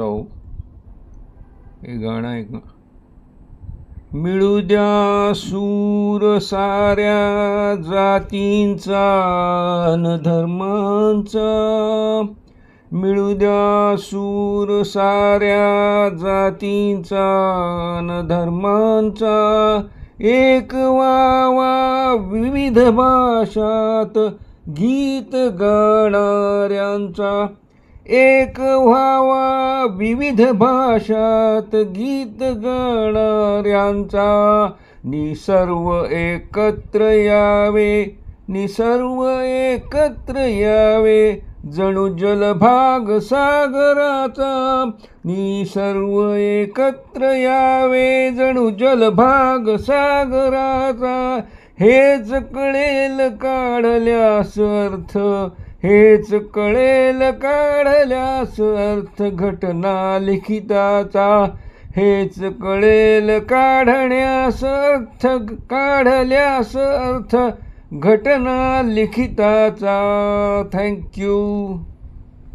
राव हे गाणं ऐक ना. मिळू द्या सूर साऱ्या जातींचा न धर्मांचा, मिळू द्या सूर साऱ्या जातींचा न धर्मांचा, एक व्हावा विविध भाषात गीत गाणाऱ्यांचा, एक व्हावा विविध भाषात गीत गाणाऱ्यांचा, निसर्व एकत्र यावे, निसर्व एकत्र यावे, जणू जलभाग सागराचा, निसर्व एकत्र यावे, जणू जलभाग सागराचा, हेच कळेल काढल्यास अर्थ, हेच कळेल काढल्यास अर्थ घटना लिखिताचा, हेच कळेल काढण्यास अर्थ, काढल्यास अर्थ घटना लिखिताचा. थँक्यू.